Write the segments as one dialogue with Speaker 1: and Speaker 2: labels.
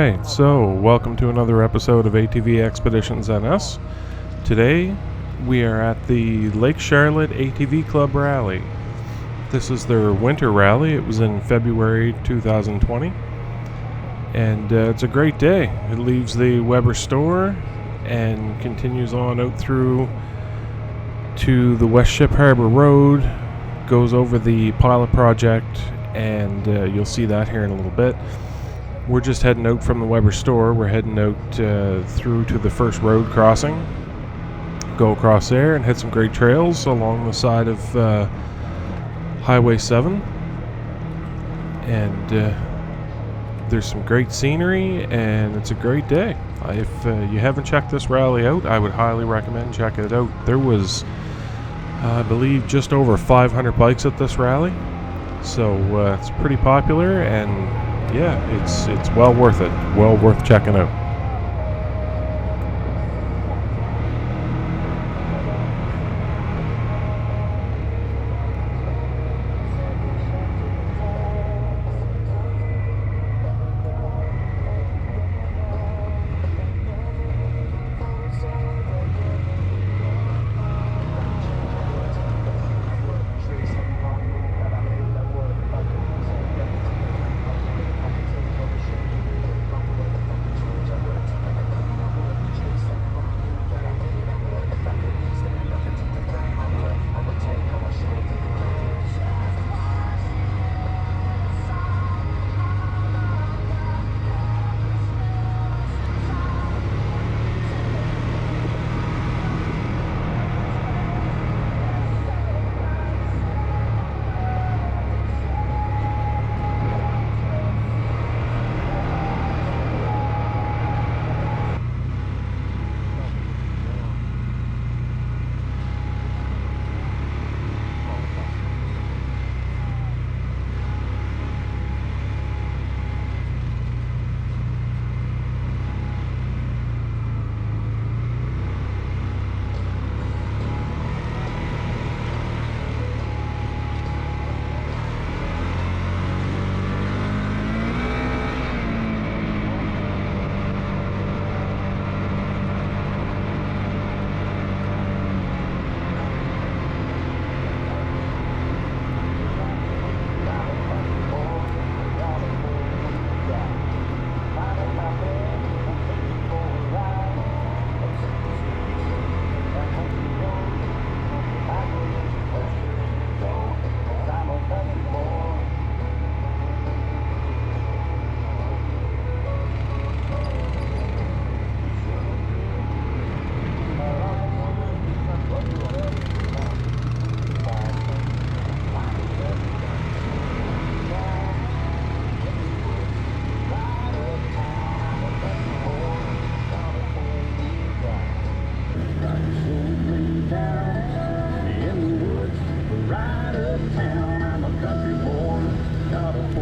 Speaker 1: Alright, so welcome to another episode of ATVexpeditionsNS. Today we are at the Lake Charlotte ATV Club Rally. This is their winter rally. It was in February 2020. And it's a great day. It leaves the Weber store and continues on out through to the West Ship Harbor Road, goes over the pilot project, and you'll see that here in a little bit. We're just heading out from the Weber store. We're heading out through to the first road crossing. Go across there and hit some great trails along the side of Highway 7. And there's some great scenery, and it's a great day. If you haven't checked this rally out, I would highly recommend checking it out. There was, I believe, just over 500 bikes at this rally. So it's pretty popular, and yeah, it's well worth it. Well worth checking out.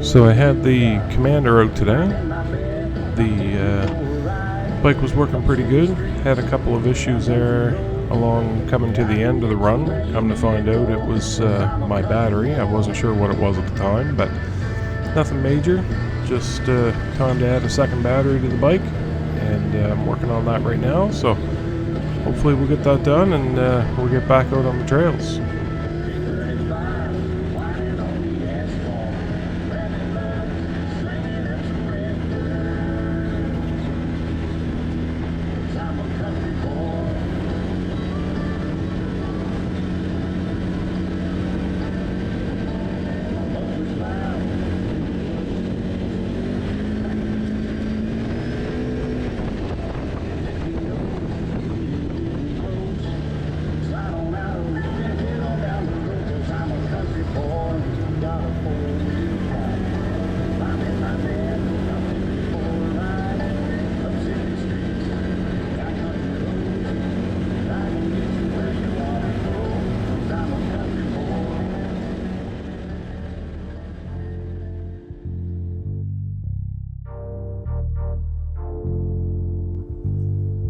Speaker 1: So I had the Commander out today. The bike was working pretty good. Had a couple of issues there along coming to the end of the run. Come to find out it was my battery. I wasn't sure what it was at the time, but nothing major. Just time to add a second battery to the bike, and I'm working on that right now. So hopefully we'll get that done, and we'll get back out on the trails.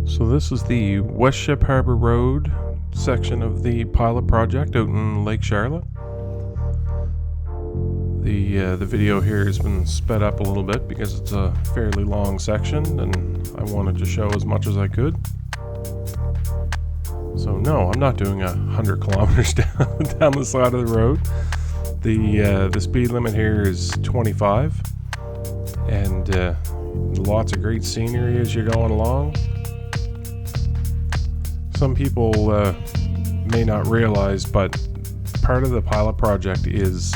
Speaker 1: So this is the West Ship Harbor Road section of the pilot project out in Lake Charlotte. The video here has been sped up a little bit because it's a fairly long section and I wanted to show as much as I could. So no, I'm not doing 100 kilometers down the side of the road. The speed limit here is 25, and lots of great scenery as you're going along. Some people may not realize, but part of the pilot project is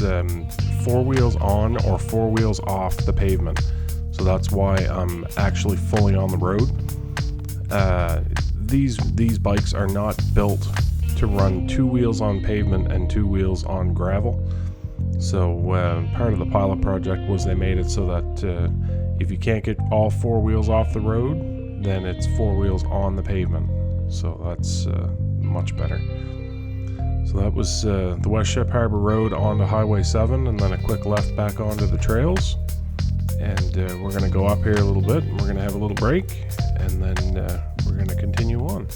Speaker 1: 4 wheels on or 4 wheels off the pavement. So that's why I'm actually fully on the road. These bikes are not built to run 2 wheels on pavement and 2 wheels on gravel. So part of the pilot project was they made it so that if you can't get all 4 wheels off the road, then it's 4 wheels on the pavement. So that's much better. So that was the West Ship Harbor Road onto Highway 7, and then a quick left back onto the trails. And we're going to go up here a little bit, and we're going to have a little break, and then we're going to continue on.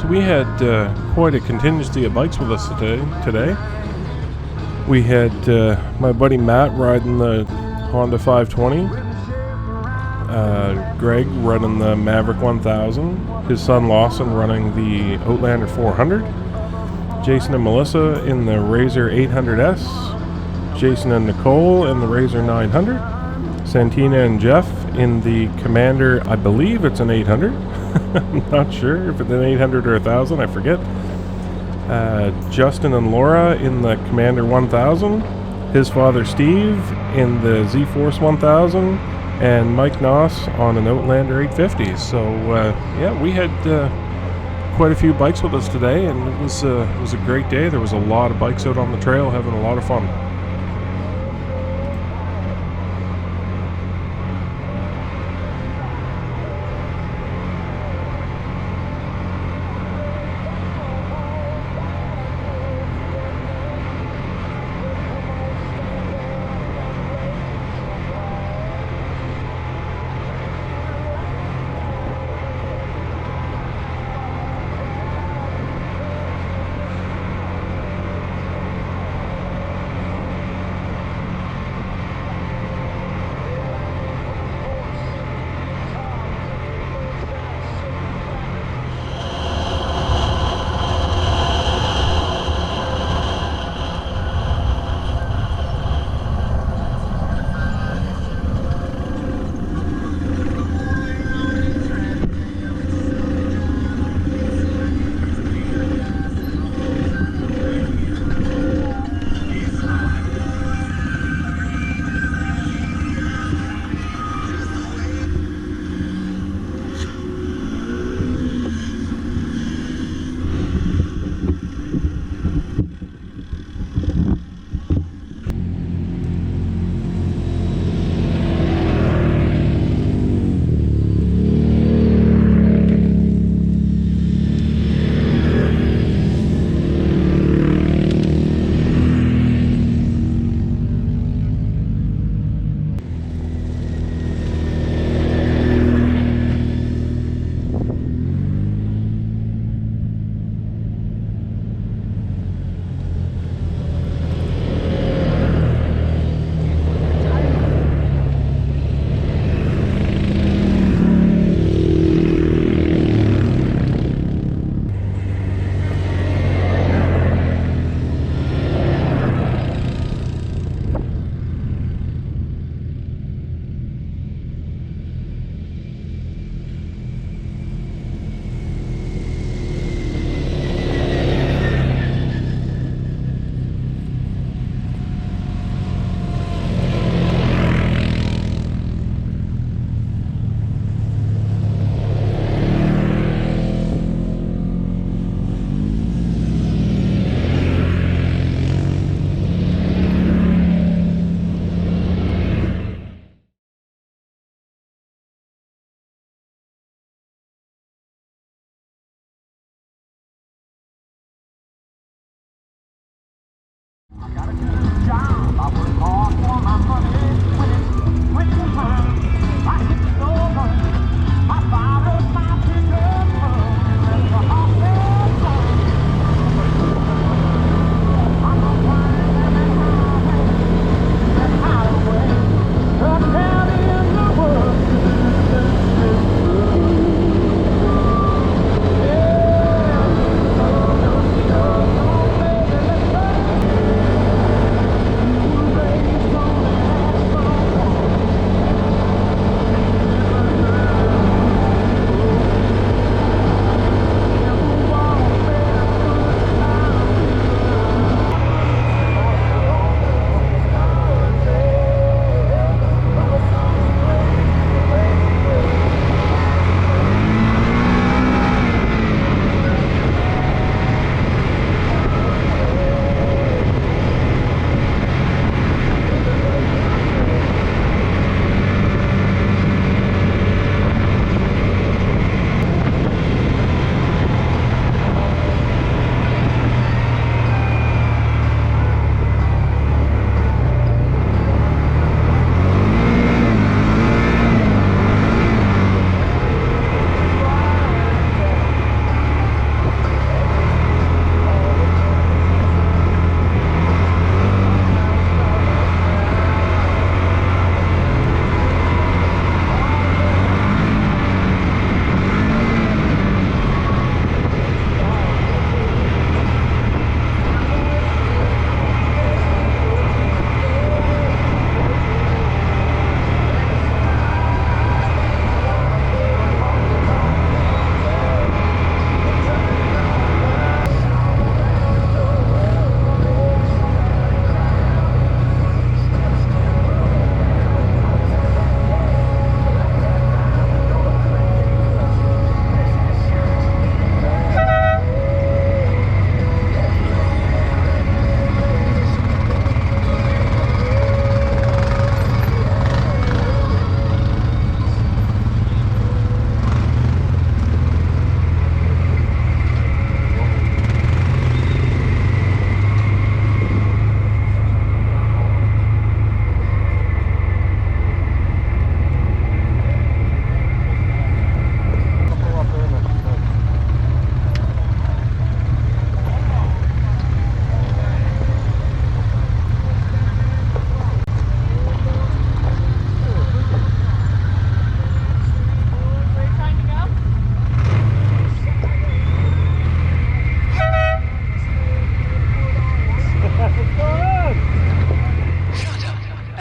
Speaker 1: We had quite a contingency of bikes with us today. We had my buddy Matt riding the Honda 520, Greg running the Maverick 1000, his son Lawson running the Outlander 400, Jason and Melissa in the Razor 800S, Jason and Nicole in the Razor 900, Santina and Jeff in the Commander, I believe it's an 800. I'm not sure if it's an 800 or 1000, I forget. Justin and Laura in the Commander 1000, his father Steve in the Z-Force 1000, and Mike Noss on an Outlander 850. So yeah, we had quite a few bikes with us today, and it was a great day. There was a lot of bikes out on the trail having a lot of fun.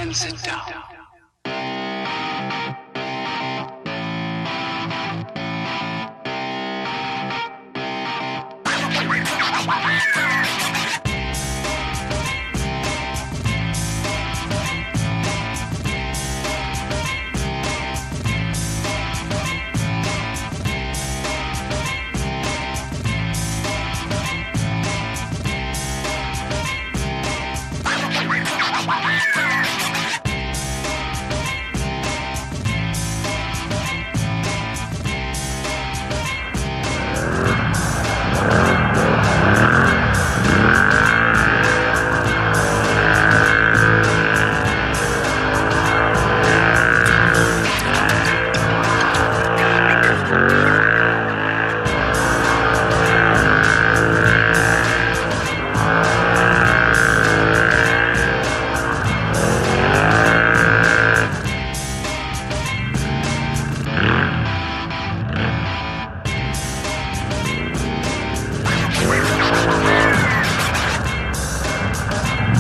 Speaker 2: and sit down.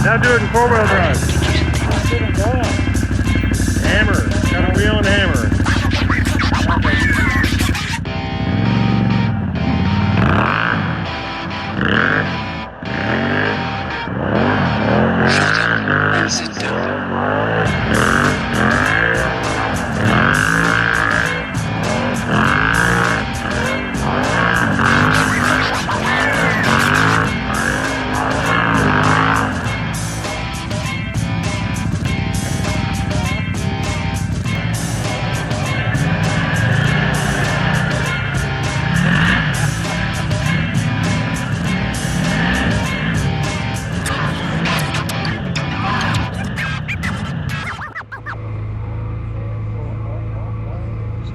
Speaker 1: Now do it in 4-wheel drive. Hammer. Got a wheel and hammer.
Speaker 2: Shut up and sit down.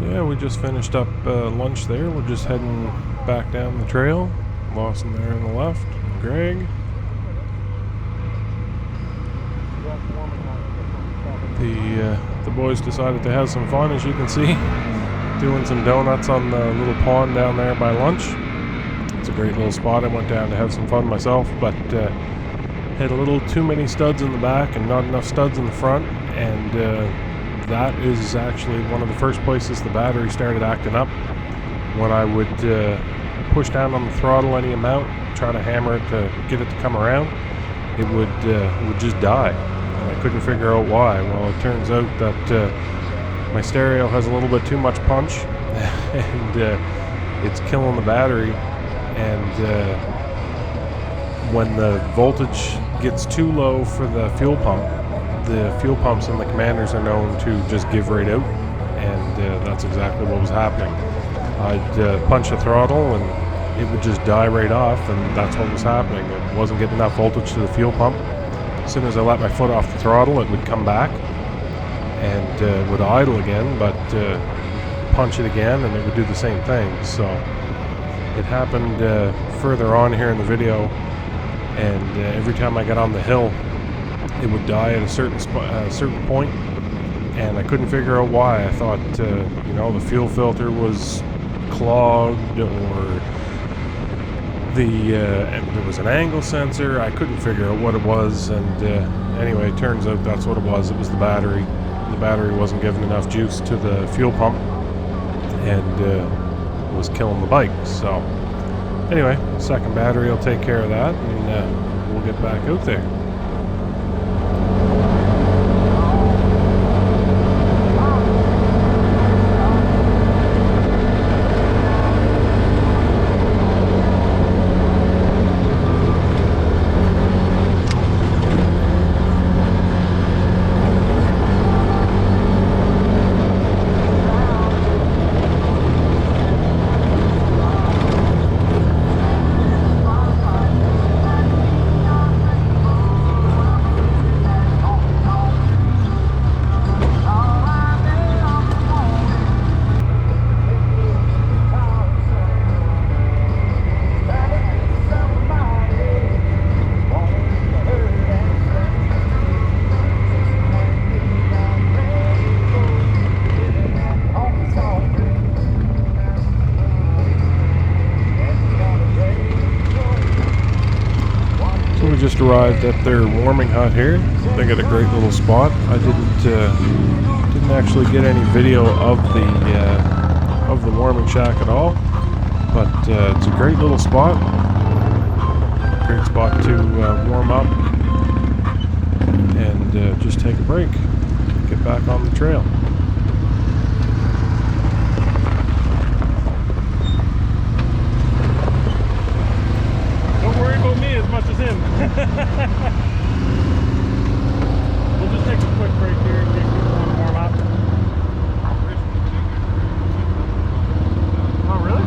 Speaker 1: Yeah, we just finished up lunch there. We're just heading back down the trail. Lawson there on the left, Greg. The boys decided to have some fun, as you can see, doing some donuts on the little pond down there by lunch. It's a great little spot. I went down to have some fun myself, but had a little too many studs in the back and not enough studs in the front, and that is actually one of the first places the battery started acting up. When I would push down on the throttle any amount, try to hammer it to get it to come around, it would just die, and I couldn't figure out why. Well, it turns out that my stereo has a little bit too much punch, and it's killing the battery. And when the voltage gets too low for the fuel pumps in the commanders are known to just give right out, and that's exactly what was happening. I'd punch the throttle and it would just die right off, and that's what was happening. It wasn't getting enough voltage to the fuel pump. As soon as I let my foot off the throttle, it would come back and would idle again, but punch it again and it would do the same thing. So it happened further on here in the video, and every time I got on the hill, it would die at a certain point, and I couldn't figure out why. I thought, the fuel filter was clogged, or there was an angle sensor. I couldn't figure out what it was, and anyway, it turns out that's what it was. It was the battery. The battery wasn't giving enough juice to the fuel pump, and was killing the bike. So anyway, second battery will take care of that, and we'll get back out there. arrived at their warming hut here. They got a great little spot. I didn't actually get any video of the warming shack at all, but it's a great little spot. Great spot to warm up and just take a break, get back on the trail.
Speaker 3: Don't worry about me as much as him. We'll just take a quick break here and get people to warm up. Oh, really?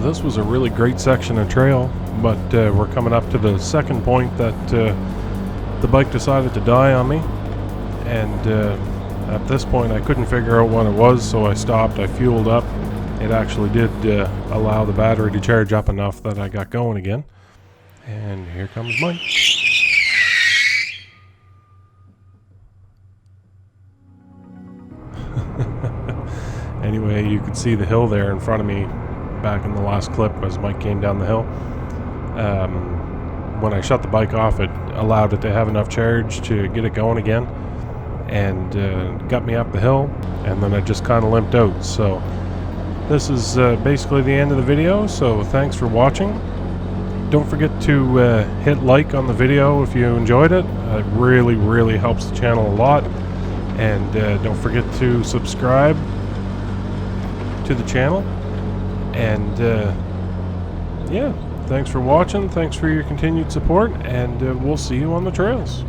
Speaker 1: This was a really great section of trail, but we're coming up to the second point that the bike decided to die on me, and at this point I couldn't figure out what it was, so I stopped. I fueled up. It actually did allow the battery to charge up enough that I got going again, and here comes Mike. Anyway, you could see the hill there in front of me back in the last clip as Mike came down the hill. When I shut the bike off, it allowed it to have enough charge to get it going again, and got me up the hill, and then I just kind of limped out. So this is basically the end of the video, so thanks for watching. Don't forget to hit like on the video if you enjoyed it. It really helps the channel a lot, and don't forget to subscribe to the channel. And yeah, thanks for watching, thanks for your continued support, and we'll see you on the trails.